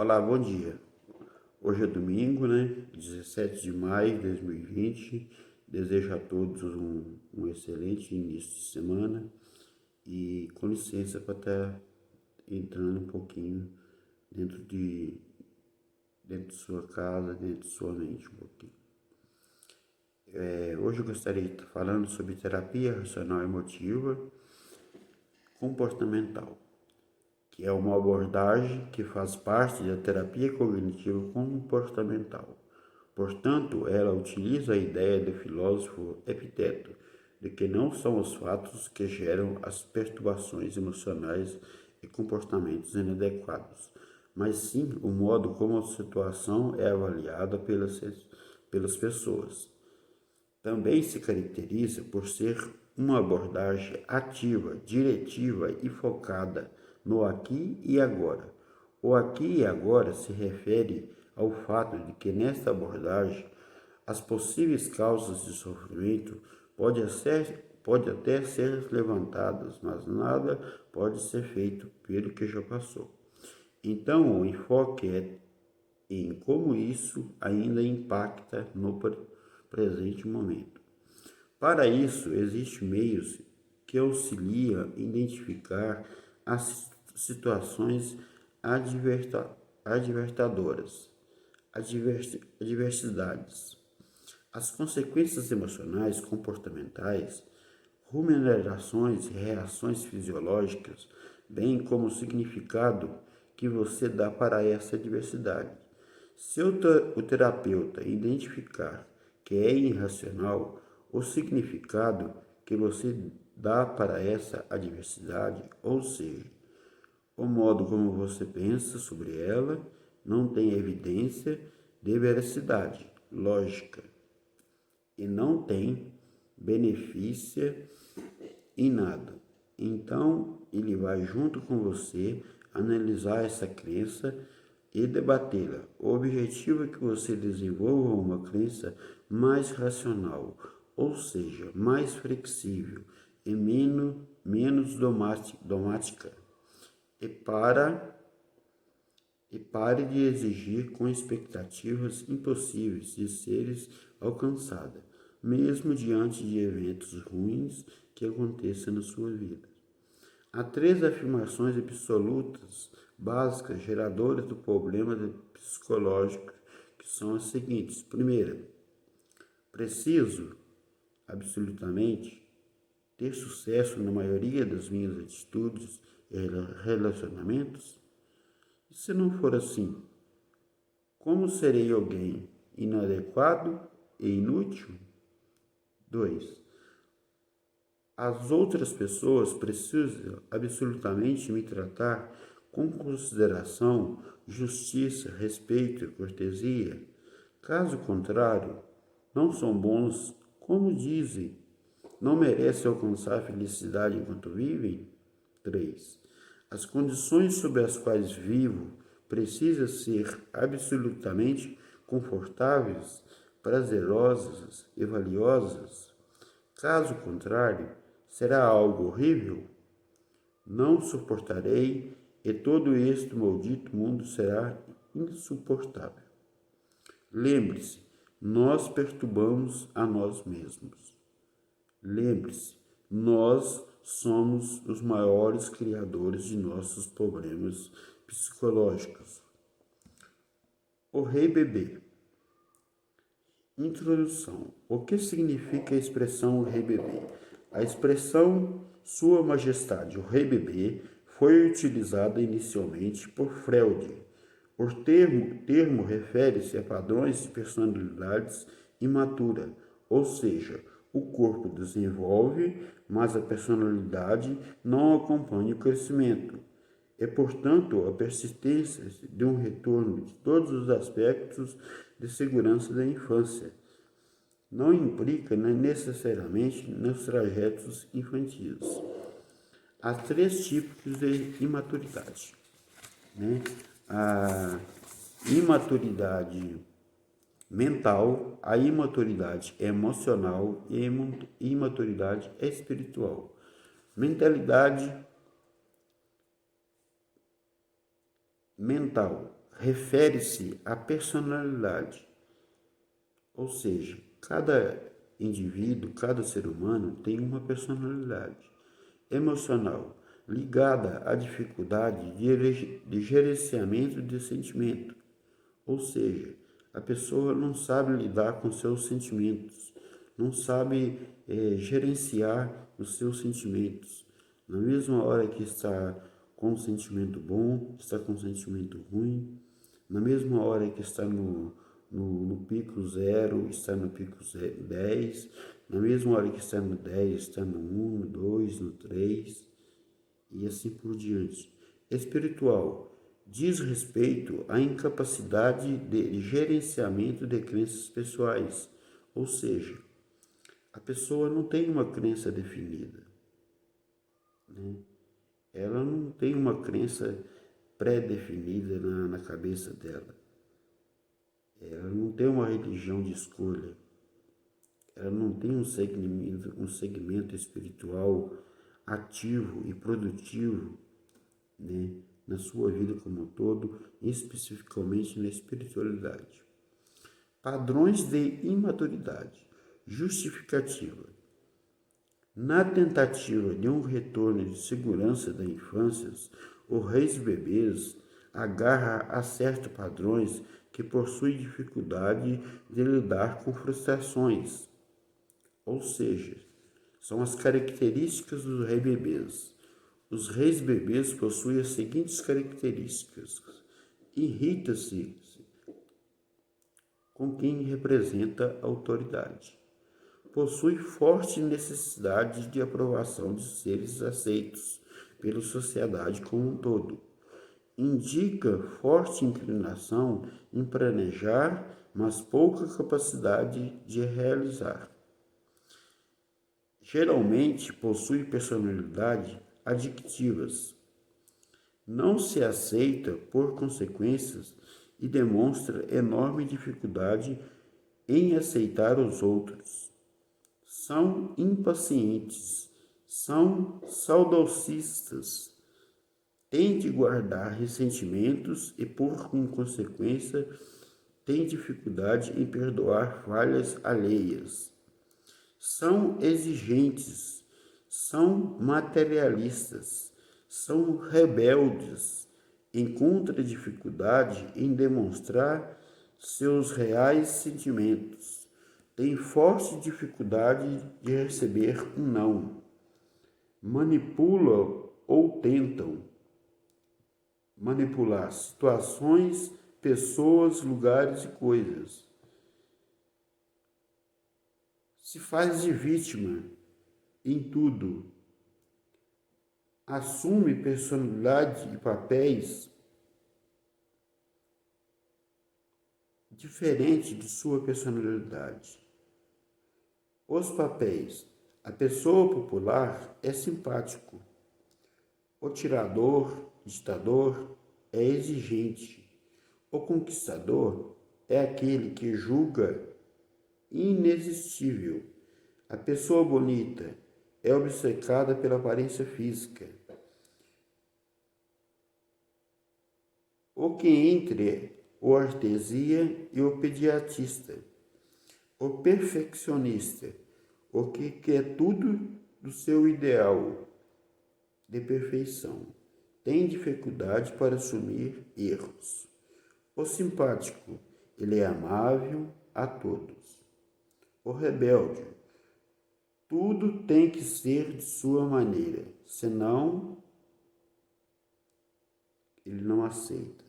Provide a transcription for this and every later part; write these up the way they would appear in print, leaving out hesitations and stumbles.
Olá, bom dia. Hoje é domingo, né? 17 de maio de 2020. Desejo a todos um excelente início de semana e com licença para estar entrando um pouquinho dentro de sua casa, dentro de sua mente um pouquinho. Hoje eu gostaria de estar falando sobre terapia racional emotiva comportamental, que é uma abordagem que faz parte da terapia cognitiva comportamental. Portanto, ela utiliza a ideia do filósofo Epiteto de que não são os fatos que geram as perturbações emocionais e comportamentos inadequados, mas sim o modo como a situação é avaliada pelas pessoas. Também se caracteriza por ser uma abordagem ativa, diretiva e focada no aqui e agora. O aqui e agora se refere ao fato de que nesta abordagem as possíveis causas de sofrimento pode até ser levantadas, mas nada pode ser feito pelo que já passou. Então, o enfoque é em como isso ainda impacta no presente momento. Para isso, existem meios que auxiliam a identificar as situações adversidades, as consequências emocionais, comportamentais, ruminações e reações fisiológicas, bem como o significado que você dá para essa adversidade. Se o terapeuta identificar que é irracional, o significado que você dá para essa adversidade, ou seja, o modo como você pensa sobre ela, não tem evidência de veracidade lógica e não tem benefício em nada. Então, ele vai junto com você analisar essa crença e debatê-la. O objetivo é que você desenvolva uma crença mais racional, ou seja, mais flexível e menos dogmática, e pare de exigir com expectativas impossíveis de serem alcançadas, mesmo diante de eventos ruins que aconteçam na sua vida. Há 3 afirmações absolutas básicas geradoras do problema psicológico, que são as seguintes. Primeira, preciso, absolutamente, ter sucesso na maioria das minhas atitudes e relacionamentos? E se não for assim, como serei alguém inadequado e inútil? 2. As outras pessoas precisam absolutamente me tratar com consideração, justiça, respeito e cortesia. Caso contrário, não são bons, como dizem, não merecem alcançar a felicidade enquanto vivem? 3. As condições sob as quais vivo precisam ser absolutamente confortáveis, prazerosas e valiosas. Caso contrário, será algo horrível? Não suportarei e todo este maldito mundo será insuportável. Lembre-se, nós perturbamos a nós mesmos. Lembre-se, nós somos os maiores criadores de nossos problemas psicológicos. O Rei Bebê. Introdução. O que significa a expressão Rei Bebê? A expressão Sua Majestade, o Rei Bebê, foi utilizada inicialmente por Freud. O termo refere-se a padrões de personalidades imatura, ou seja, o corpo desenvolve, mas a personalidade não acompanha o crescimento. É, portanto, a persistência de um retorno de todos os aspectos de segurança da infância. Não implica necessariamente nos trajetos infantis. Há 3 tipos de imaturidade, né? A imaturidade mental, a imaturidade emocional e a imaturidade espiritual. Mentalidade mental refere-se à personalidade, ou seja, cada indivíduo, cada ser humano tem uma personalidade emocional ligada à dificuldade de gerenciamento de sentimento, ou seja, a pessoa não sabe lidar com seus sentimentos, não sabe gerenciar os seus sentimentos. Na mesma hora que está com um sentimento bom, está com um sentimento ruim, na mesma hora que está no pico 0, está no pico 10, na mesma hora que está no 10, está no 1, no 2, no 3 e assim por diante. Espiritual diz respeito à incapacidade de gerenciamento de crenças pessoais, ou seja, a pessoa não tem uma crença definida, né? Ela não tem uma crença pré-definida na cabeça dela. Ela não tem uma religião de escolha. Ela não tem um segmento espiritual ativo e produtivo, né, na sua vida como um todo, especificamente na espiritualidade. Padrões de imaturidade. Justificativa. Na tentativa de um retorno de segurança da infância, o Reis Bebês agarra a certos padrões que possuem dificuldade de lidar com frustrações, ou seja, são as características dos reis bebês. Os reis bebês possuem as seguintes características: irrita-se com quem representa a autoridade. Possui forte necessidade de aprovação de seres aceitos pela sociedade como um todo. Indica forte inclinação em planejar, mas pouca capacidade de realizar. Geralmente possui personalidade adictivas. Não se aceita por consequências e demonstra enorme dificuldade em aceitar os outros. São impacientes, são saudocistas, têm de guardar ressentimentos e, por consequência, têm dificuldade em perdoar falhas alheias. São exigentes, são materialistas, são rebeldes, encontram dificuldade em demonstrar seus reais sentimentos, têm forte dificuldade de receber um não, manipulam ou tentam manipular situações, pessoas, lugares e coisas. Se faz de vítima em tudo. Assume personalidade e papéis diferentes de sua personalidade. Os papéis. A pessoa popular é simpático. O tirador, ditador, é exigente. O conquistador é aquele que julga inexistível. A pessoa bonita é obcecada pela aparência física. O que entre o artesia e o pediatista. O perfeccionista, o que quer tudo do seu ideal de perfeição, tem dificuldade para assumir erros. O simpático, ele é amável a todos. O rebelde, tudo tem que ser de sua maneira, senão ele não aceita.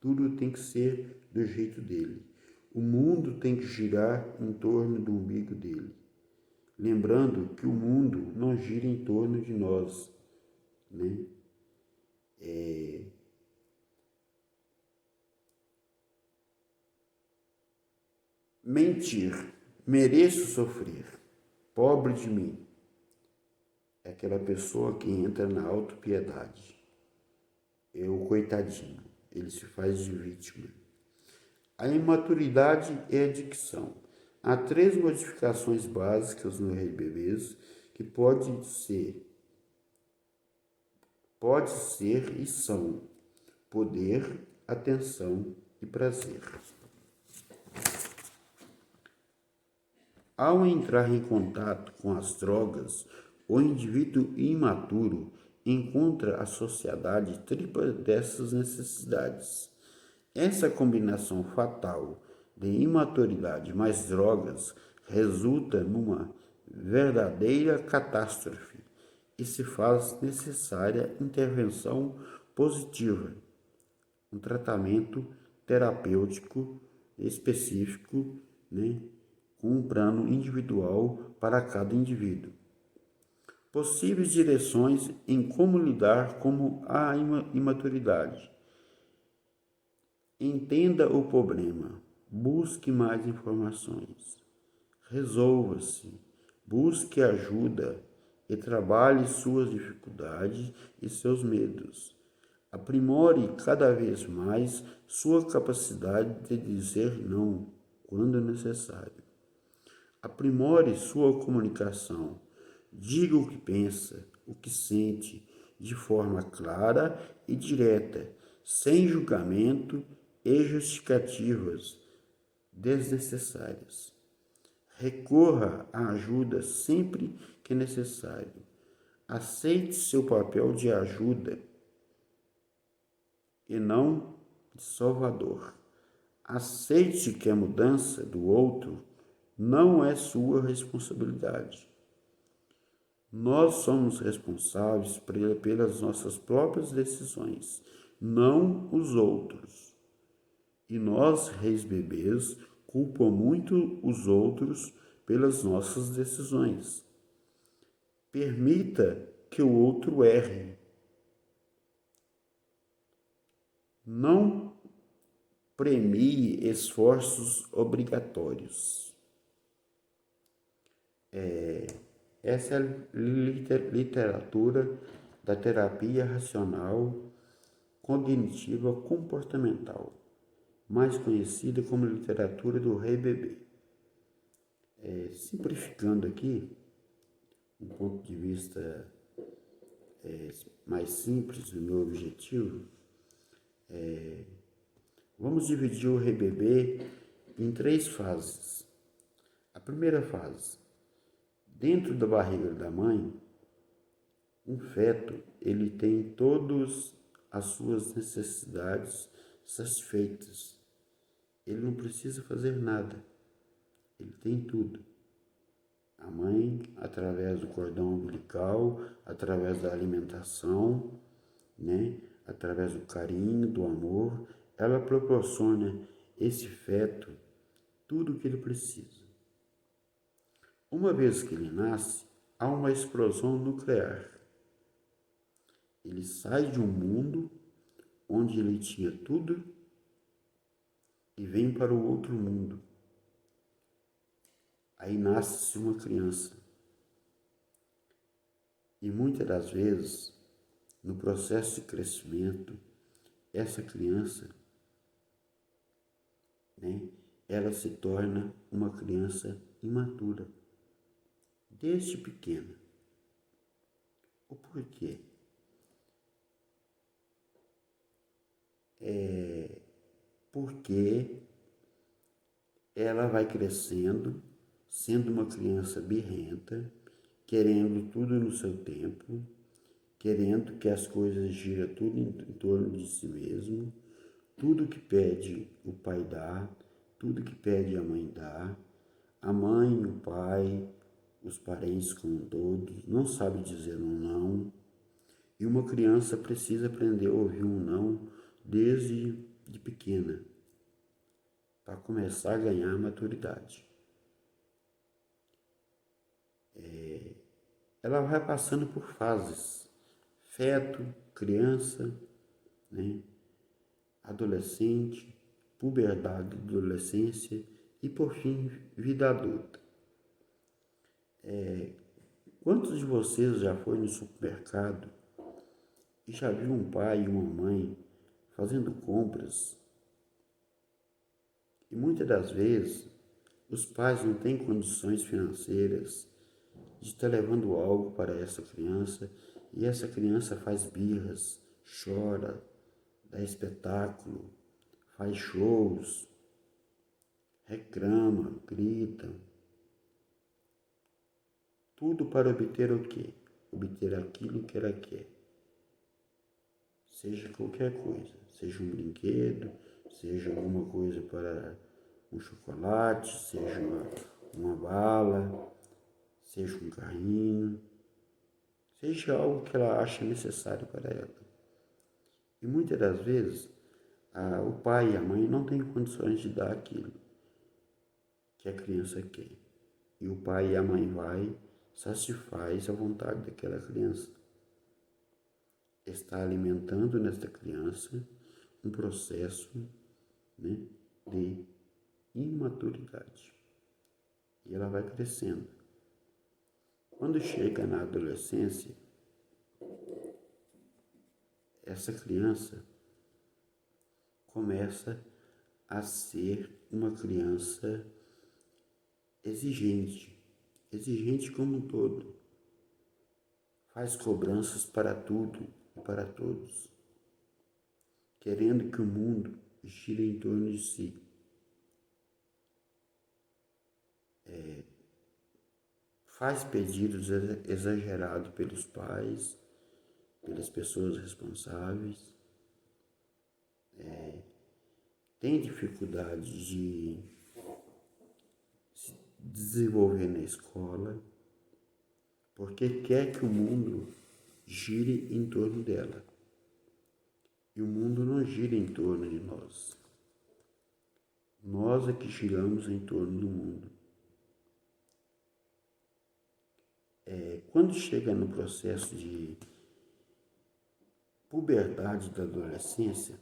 Tudo tem que ser do jeito dele. O mundo tem que girar em torno do umbigo dele. Lembrando que o mundo não gira em torno de nós, né? Mentir. Mereço sofrer. Pobre de mim. É aquela pessoa que entra na autopiedade. É o coitadinho. Ele se faz de vítima. A imaturidade é a dicção. Há 3 modificações básicas no Rei Bebês que pode ser e são: poder, atenção e prazer. Ao entrar em contato com as drogas, o indivíduo imaturo encontra a sociedade tripla dessas necessidades. Essa combinação fatal de imaturidade mais drogas resulta numa verdadeira catástrofe e se faz necessária intervenção positiva, um tratamento terapêutico específico, com um plano individual para cada indivíduo. Possíveis direções em como lidar com a imaturidade. Entenda o problema, busque mais informações, resolva-se, busque ajuda e trabalhe suas dificuldades e seus medos. Aprimore cada vez mais sua capacidade de dizer não quando necessário. Aprimore sua comunicação. Diga o que pensa, o que sente, de forma clara e direta, sem julgamento e justificativas desnecessárias. Recorra à ajuda sempre que necessário. Aceite seu papel de ajuda e não de salvador. Aceite que a mudança do outro não é sua responsabilidade. Nós somos responsáveis pelas nossas próprias decisões, não os outros. E nós, reis bebês, culpam muito os outros pelas nossas decisões. Permita que o outro erre. Não premie esforços obrigatórios. Essa é a literatura da terapia racional cognitiva comportamental, mais conhecida como literatura do Rei Bebê. Simplificando aqui, um ponto de vista mais simples do meu objetivo, vamos dividir o Rei Bebê em 3 fases. A primeira fase: dentro da barriga da mãe, um feto, ele tem todas as suas necessidades satisfeitas. Ele não precisa fazer nada. Ele tem tudo. A mãe, através do cordão umbilical, através da alimentação, através do carinho, do amor, ela proporciona esse feto tudo o que ele precisa. Uma vez que ele nasce, há uma explosão nuclear. Ele sai de um mundo onde ele tinha tudo e vem para o outro mundo. Aí nasce uma criança. E muitas das vezes, no processo de crescimento, essa criança, ela se torna uma criança imatura, desde pequena. O porquê? Porque ela vai crescendo, sendo uma criança birrenta, querendo tudo no seu tempo, querendo que as coisas girem tudo em torno de si mesmo, tudo que pede o pai dá, tudo que pede a mãe dá, a mãe, o pai, os parentes como todos, não sabe dizer um não, e uma criança precisa aprender a ouvir um não desde de pequena, para começar a ganhar maturidade. Ela vai passando por fases: feto, criança, adolescente, puberdade, adolescência e, por fim, vida adulta. Quantos de vocês já foi no supermercado e já viu um pai e uma mãe fazendo compras? E muitas das vezes os pais não têm condições financeiras de estar levando algo para essa criança, e essa criança faz birras, chora, dá espetáculo, faz shows, reclama, grita, tudo para obter o quê? Obter aquilo que ela quer. Seja qualquer coisa, seja um brinquedo, seja alguma coisa para um chocolate, seja uma bala, seja um carrinho, seja algo que ela acha necessário para ela. E muitas das vezes, o pai e a mãe não têm condições de dar aquilo que a criança quer. E o pai e a mãe vai, satisfaz a vontade daquela criança. Está alimentando nesta criança um processo, né, de imaturidade. E ela vai crescendo. Quando chega na adolescência, essa criança começa a ser uma criança exigente como um todo. Faz cobranças para tudo e para todos, querendo que o mundo gire em torno de si. Faz pedidos exagerados pelos pais, pelas pessoas responsáveis, tem dificuldade de se desenvolver na escola, porque quer que o mundo gire em torno dela. E o mundo não gira em torno de nós. Nós é que giramos em torno do mundo. Quando chega no processo de puberdade da adolescência,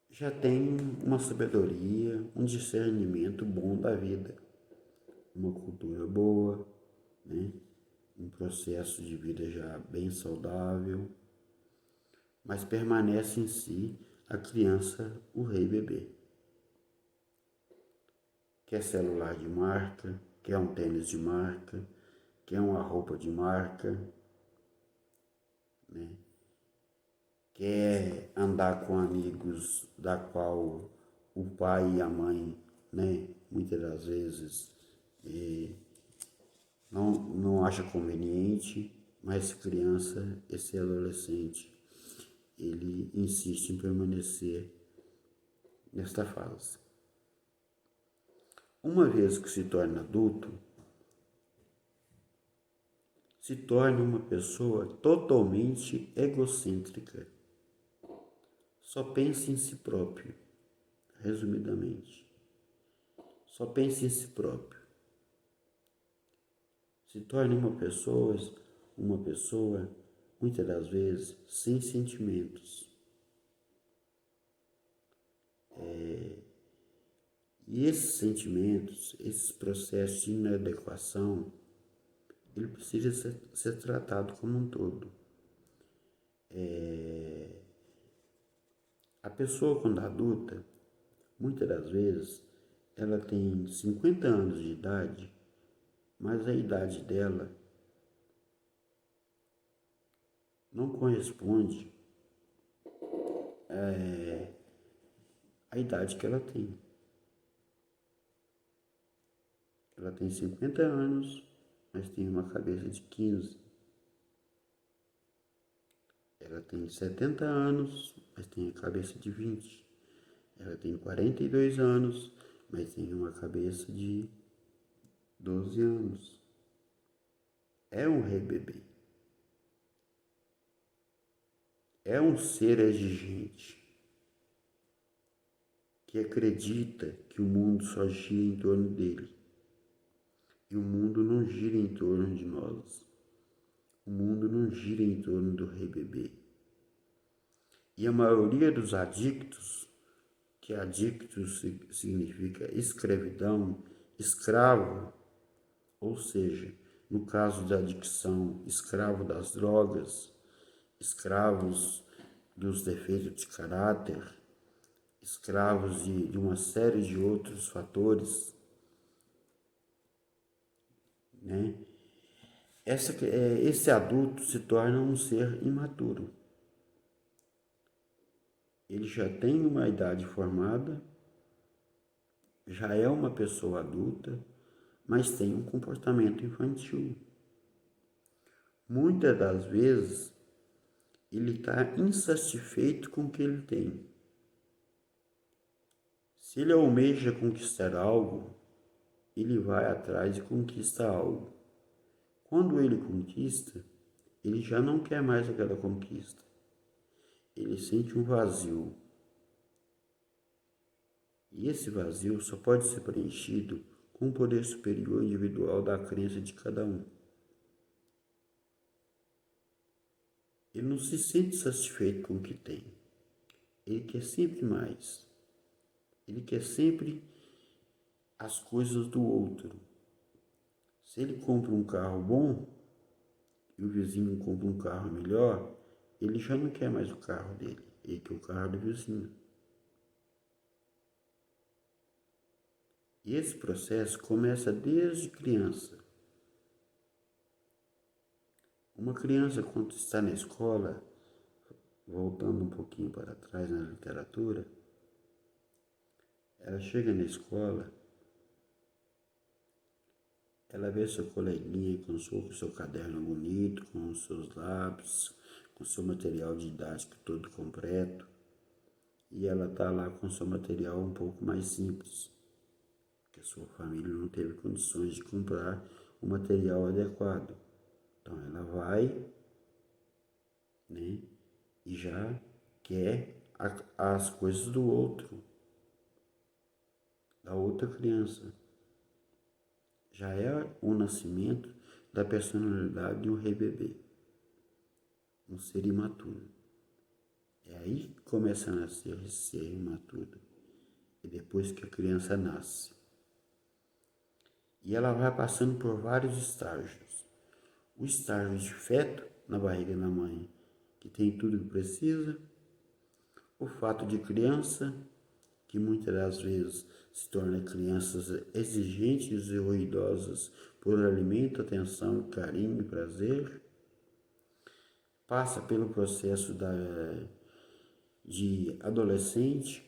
já tem uma sabedoria, um discernimento bom da vida, uma cultura boa, né? Um processo de vida já bem saudável, mas permanece em si a criança, o rei bebê. Quer celular de marca, quer um tênis de marca, quer uma roupa de marca, né? Quer andar com amigos da qual o pai e a mãe, né, muitas das vezes não acha conveniente, mas criança, esse adolescente, ele insiste em permanecer nesta fase. Uma vez que se torna adulto, se torna uma pessoa totalmente egocêntrica. Só pensa em si próprio, resumidamente. Só pensa em si próprio. Se torna uma pessoa, muitas das vezes, sem sentimentos. E esses sentimentos, esses processos de inadequação, ele precisa ser tratado como um todo. A pessoa, quando adulta, muitas das vezes, ela tem 50 anos de idade, mas a idade dela não corresponde à idade que ela tem. Ela tem 50 anos, mas tem uma cabeça de 15. Ela tem 70 anos, mas tem a cabeça de 20. Ela tem 42 anos, mas tem uma cabeça de 12 anos. É um rei bebê. É um ser exigente que acredita que o mundo só gira em torno dele. E o mundo não gira em torno de nós. O mundo não gira em torno do rei bebê. E a maioria dos adictos, que adicto significa escravidão, escravo, ou seja, no caso da adicção, escravo das drogas, escravos dos defeitos de caráter, escravos de uma série de outros fatores, né? Esse adulto se torna um ser imaturo. ele já tem uma idade formada, já é uma pessoa adulta, mas tem um comportamento infantil. Muitas das vezes, ele está insatisfeito com o que ele tem. Se ele almeja conquistar algo, ele vai atrás e conquista algo. Quando ele conquista, ele já não quer mais aquela conquista. Ele sente um vazio. E esse vazio só pode ser preenchido com o poder superior individual da crença de cada um. Ele não se sente satisfeito com o que tem. Ele quer sempre mais. Ele quer sempre as coisas do outro. Se ele compra um carro bom e o vizinho compra um carro melhor, ele já não quer mais o carro dele, ele quer o carro do vizinho. E esse processo começa desde criança. Uma criança, quando está na escola, voltando um pouquinho para trás na literatura, ela chega na escola, ela vê seu coleguinha com seu caderno bonito, com os seus lápis, com seu material didático todo completo, e ela está lá com seu material um pouco mais simples, porque a sua família não teve condições de comprar o material adequado. Então ela vai, né, e já quer as coisas do outro, da outra criança. Já é o nascimento da personalidade de um rebebê, um ser imaturo. É aí que começa a nascer esse ser imaturo. E depois que a criança nasce. E ela vai passando por vários estágios. O estágio de feto na barriga da mãe, que tem tudo que precisa. O fato de criança, que muitas das vezes se torna crianças exigentes e ruidosas por alimento, atenção, carinho e prazer. Passa pelo processo de adolescente,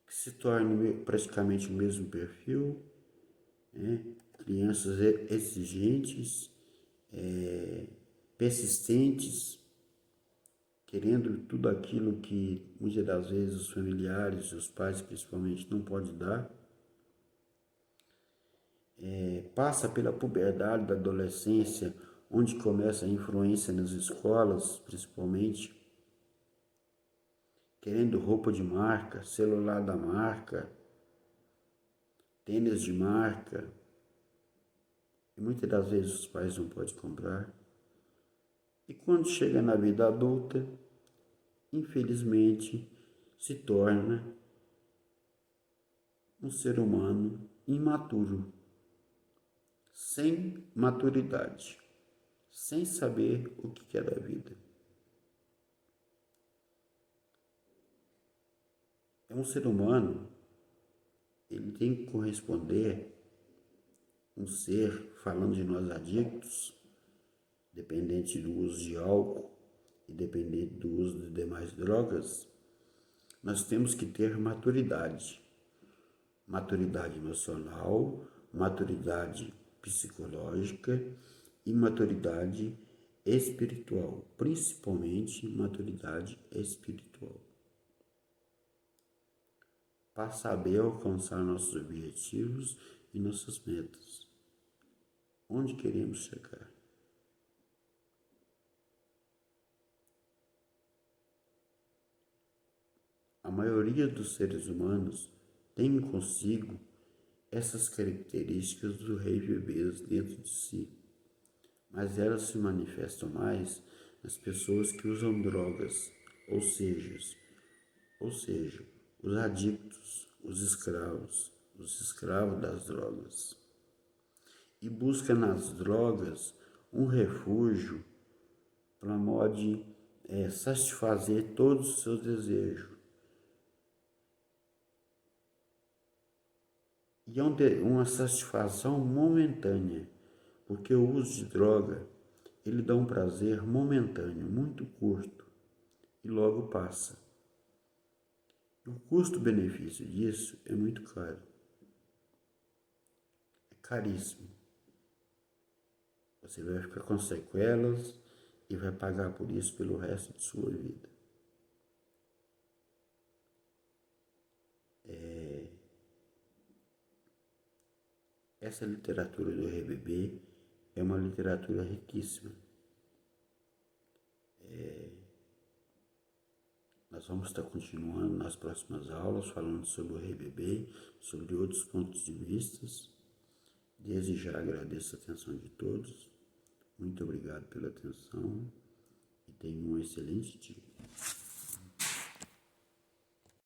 que se torna praticamente o mesmo perfil, né? Crianças exigentes, persistentes, querendo tudo aquilo que muitas das vezes os familiares, os pais principalmente, não podem dar. Passa pela puberdade da adolescência, onde começa a influência nas escolas, principalmente, querendo roupa de marca, celular da marca, tênis de marca, e muitas das vezes os pais não podem comprar. E quando chega na vida adulta, infelizmente, se torna um ser humano imaturo, sem maturidade, sem saber o que é da vida. É um ser humano, ele tem que corresponder um ser, falando de nós adictos, dependente do uso de álcool e dependente do uso de demais drogas, nós temos que ter maturidade. Maturidade emocional, maturidade psicológica e maturidade espiritual, principalmente maturidade espiritual, para saber alcançar nossos objetivos e nossas metas. Onde queremos chegar? A maioria dos seres humanos tem consigo essas características do rei bebês dentro de si, mas elas se manifestam mais nas pessoas que usam drogas, ou seja, os adictos, os escravos das drogas, e busca nas drogas um refúgio para modo satisfazer todos os seus desejos. E é uma satisfação momentânea, porque o uso de droga, ele dá um prazer momentâneo, muito curto, e logo passa. O custo-benefício disso é muito caro. É caríssimo. Você vai ficar com sequelas e vai pagar por isso pelo resto de sua vida. Essa literatura do RBB é uma literatura riquíssima. Nós vamos estar continuando nas próximas aulas, falando sobre o RBB, sobre outros pontos de vista. Desde já agradeço a atenção de todos. Muito obrigado pela atenção e tenham um excelente dia.